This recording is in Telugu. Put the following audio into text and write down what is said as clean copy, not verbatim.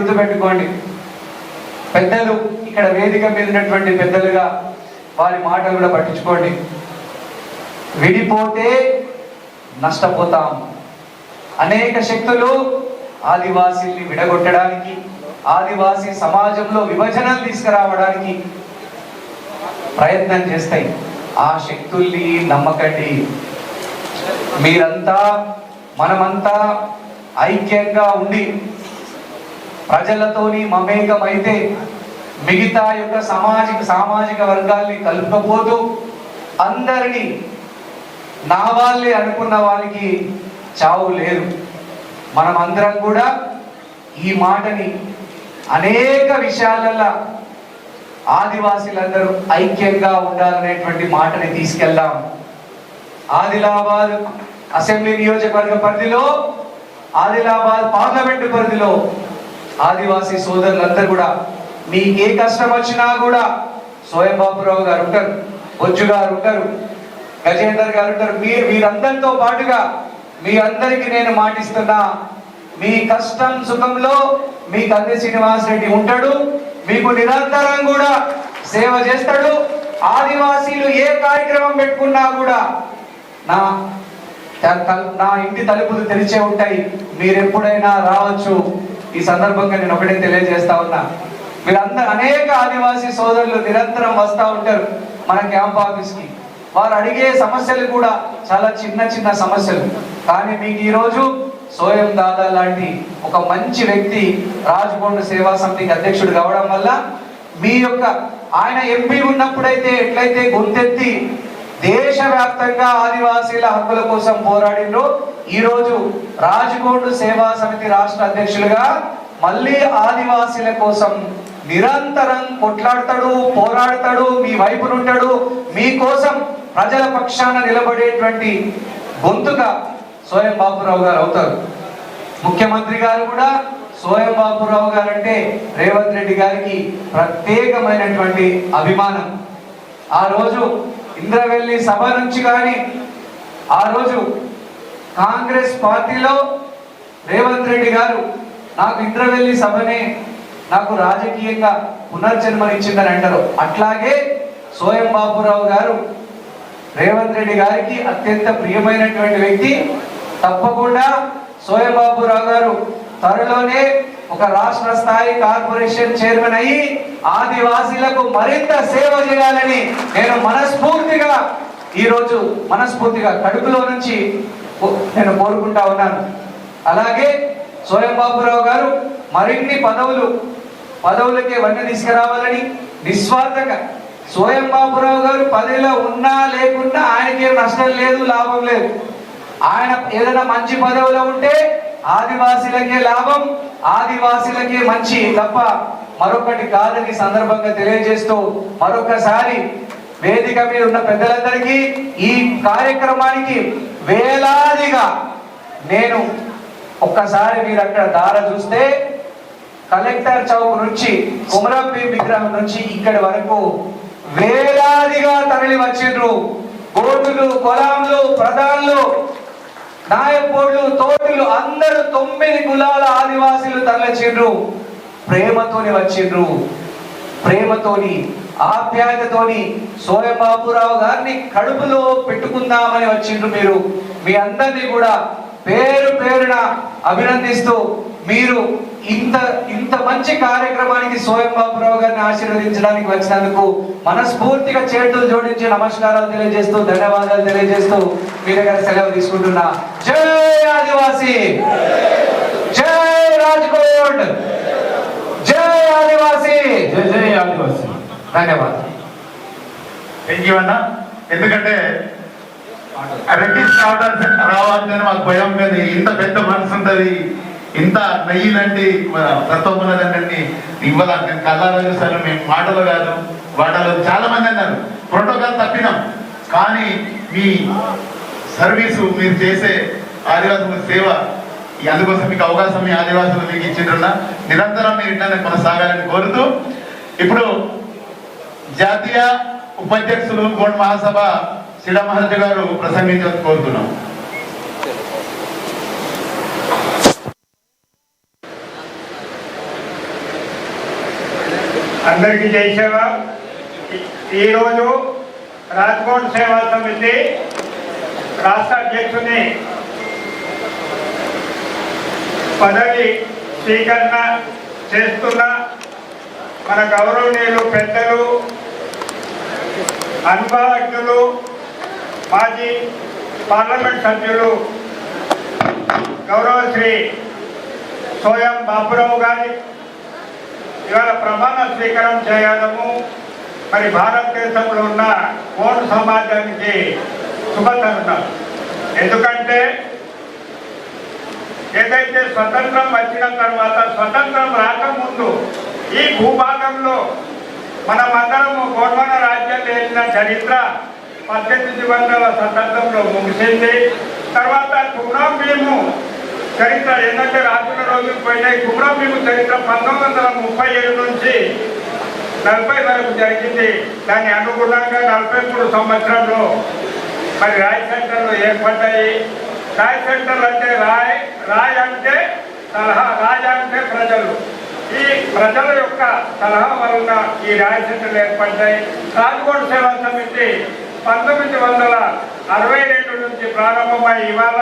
గుర్తుపెట్టుకోండి. పెద్దలు ఇక్కడ వేదిక మీద ఉన్నటువంటి పెద్దలుగా వారి మాటలు కూడా పట్టించుకోండి. విడిపోతే నష్టపోతాం. అనేక శక్తులు ఆదివాసీల్ని విడగొట్టడానికి, ఆదివాసీ సమాజంలో విభజనలు తీసుకురావడానికి ప్రయత్నం చేస్తాయి. ఆ శక్తుల్ని నమ్మకండి. మీరంతా మనమంతా ఐక్యంగా ఉండి ప్రజలతోని మమేకమైతే మిగతా యొక్క సామాజిక వర్గాల్ని కలుపుకపోతూ అందరినీ నా వాళ్ళే అనుకున్న వాళ్ళకి చావు లేదు. మనమందరం కూడా ఈ మాటని అనేక విషయాలలో ఆదివాసీలందరూ ఐక్యంగా ఉండాలనేటువంటి మాటని తీసుకెళ్దాం. ఆదిలాబాద్ అసెంబ్లీ నియోజకవర్గ పరిధిలో, ఆదిలాబాద్ పార్లమెంటు పరిధిలో ఆదివాసీ సోదరులందరూ కూడా మీకు ఏ కష్టం వచ్చినా కూడా సోయం బాపురావు గారు ఉంటారు, బొజ్జు గారు ఉంటారు, గజేందర్ గారు ఉంటారు. వీరందరితో పాటుగా మీ అందరికీ నేను మాటిస్తున్నా, మీ కష్టం సుఖంలో మీ కంది శ్రీనివాస్ రెడ్డి ఉంటాడు. మీకు నిరంతరం కూడా సేవ చేస్తాడు. ఆదివాసీలు ఏ కార్యక్రమం పెట్టుకున్నా కూడా నా ఇంటి తలుపులు తెరిచే ఉంటాయి. మీరు ఎప్పుడైనా రావచ్చు. ఈ సందర్భంగా నేను ఒకటే తెలియజేస్తా ఉన్నా, మీరందరూ అనేక ఆదివాసీ సోదరులు నిరంతరం వస్తూ ఉంటారు మన క్యాంప్ ఆఫీస్కి. వారు అడిగే సమస్యలు కూడా చాలా చిన్న సమస్యలు. కానీ మీకు ఈరోజు సోయం దాదా లాంటి ఒక మంచి వ్యక్తి రాజకొండ సేవా సమితికి అధ్యక్షుడు కావడం వల్ల మీ యొక్క ఆయన ఎంపీ ఉన్నప్పుడైతే ఎట్లయితే గొంతెత్తి దేశవ్యాప్తంగా ఆదివాసీల హక్కుల కోసం పోరాడినో, ఈరోజు రాజకొండ సేవా సమితి రాష్ట్ర అధ్యక్షులుగా మళ్ళీ ఆదివాసీల కోసం నిరంతరం కొట్లాడతాడు, పోరాడతాడు, మీ వైపునుంటాడు. మీకోసం ప్రజల పక్షాన నిలబడేటువంటి గొంతుగా సోయం బాపురావు గారు అవుతారు. ముఖ్యమంత్రి గారు కూడా సోయం బాపురావు గారు అంటే రేవంత్ రెడ్డి గారికి ప్రత్యేకమైనటువంటి అభిమానం. ఆ రోజు ఇంద్రవెల్లి సభ నుంచి కానీ, ఆ రోజు కాంగ్రెస్ పార్టీలో రేవంత్ రెడ్డి గారు నాకు ఇంద్రవెల్లి సభనే నాకు రాజకీయంగా పునర్జన్మనిచ్చిందని అంటారు. అట్లాగే సోయం బాపురావు గారు రేవంత్ రెడ్డి గారికి అత్యంత ప్రియమైనటువంటి వ్యక్తి. తప్పకుండా సోయం బాపురావు గారు త్వరలోనే ఒక రాష్ట్ర స్థాయి కార్పొరేషన్ చైర్మన్ అయ్యి ఆదివాసీలకు మరింత సేవ చేయాలని నేను మనస్ఫూర్తిగా కడుపులో నుంచి నేను కోరుకుంటా ఉన్నాను. అలాగే సోయం బాపురావు గారు మరిన్ని పదవులకే వన్నె తీసుకురావాలని నిస్వార్థంగా, సోయం బాపురావు గారు పదవిలో ఉన్నా లేకున్నా ఆయనకేం నష్టం లేదు, లాభం లేదు. ఆయన ఏదైనా మంచి పదవిలో ఉంటే ఆదివాసీలకే లాభం, ఆదివాసీలకే మంచి తప్ప మరొకటి కాదని సందర్భంగా తెలియజేస్తూ మరొకసారి వేదిక మీద ఉన్న పెద్దలందరికీ ఈ కార్యక్రమానికి వేలాదిగా నేను ఒక్కసారి మీరు అక్కడ దార చూస్తే కలెక్టర్ చౌక్ నుంచి కుమరంభీం విగ్రహం నుంచి ఇక్కడి వరకు వేలాదిగా తరలి వచ్చిండ్రు. కోటులు, కొలాంలు, ప్రధానులు, నాయపోళ్ళు, తోటలు అందరూ 9 కులాల ఆదివాసీలు తరలిచిండ్రు. ప్రేమతోని వచ్చిండ్రు, ప్రేమతోని ఆప్యాయతతోని సోయం బాపురావు గారిని కడుపులో పెట్టుకుందామని వచ్చిండ్రు. మీరు మీ అందరినీ కూడా పేరు పేరున అభినందిస్తూ, మీరు ఇంత మంచి కార్యక్రమానికి సోయం బాపురావు గారిని ఆశీర్వదించడానికి వచ్చినందుకు మనస్ఫూర్తిగా చేతులు జోడించి నమస్కారాలు తెలియజేస్తూ, ధన్యవాదాలు తెలియజేస్తూ మీ దగ్గర సెలవు తీసుకుంటున్నా. జై ఆదివాసీ, జై రాజ్కోట్, జై ఆదివాసీ, జై ఆదివాసీ. ధన్యవాదాలు. థ్యాంక్ యూ అన్న. ఎందుకంటే రెడ్డిస్ రావాలంటే మాకు భయం మీద ఇంత పెద్ద మనసు ఉంటుంది, ఇంత నెయ్యి లాంటి తత్వములన్నీ ఇవ్వాలని నేను కళ్ళారా చూస్తాను. మేము మాటలు కాదు, వాటలు చాలా మంది అన్నారు ప్రోటోకాల్ తప్పినాం. కానీ మీ సర్వీసు, మీరు చేసే ఆదివాసుల సేవ, అందుకోసం మీకు అవకాశం మీ ఆదివాసులు మీకు ఇచ్చిండ్రున్నా నిరంతరం మీరు ఇట్లానే కొనసాగాలని కోరుతూ, ఇప్పుడు జాతీయ ఉపాధ్యక్షులు గోండ్ మహాసభ శ్రీరామ్ మహారాజు గారు ప్రసంగించాలని కోరుతున్నాం. అందరికీ జై సేవ. ఈరోజు రాజ్కోట్ సేవా సమితి రాష్ట్ర అధ్యక్షుని పదవి స్వీకరణ చేస్తున్న మన గౌరవనీయులు పెద్దలు, అనుభవజ్ఞులు, మాజీ పార్లమెంట్ సభ్యులు గౌరవ శ్రీ సోయం బాపురావు గారి ఇవాళ ప్రమాణ స్వీకారం చేయడము మరి భారతదేశంలో ఉన్న కోన్ సమాజానికి శుభతరుణం. ఎందుకంటే ఏదైతే స్వతంత్రం వచ్చిన తర్వాత, స్వతంత్రం రాకముందు ఈ భూభాగంలో మనమందరము గోల్వన రాజ్యం వెళ్ళిన చరిత్ర 1800 శతాబ్దంలో ముగిసింది. తర్వాత కుమ్రం భీము చరిత్ర ఏంటంటే రాజుల రోజులు పోయినాయి. కుమ్రం భీము చరిత్ర 1937 నుంచి 40 వరకు జరిగింది. దాని అనుగుణంగా 43 సంవత్సరంలో మరి రాయ్ సెంటర్లు ఏర్పడ్డాయి. రాయ్ సెంటర్లు అంటే రాయ్ అంటే సలహా, రాజ అంటే ప్రజలు. ఈ ప్రజల యొక్క సలహా వలన ఈ రాయ్ సెంటర్లు ఏర్పడ్డాయి. రాజ్కోట్ సేవా సమితి 1962 నుంచి ప్రారంభమై ఇవాళ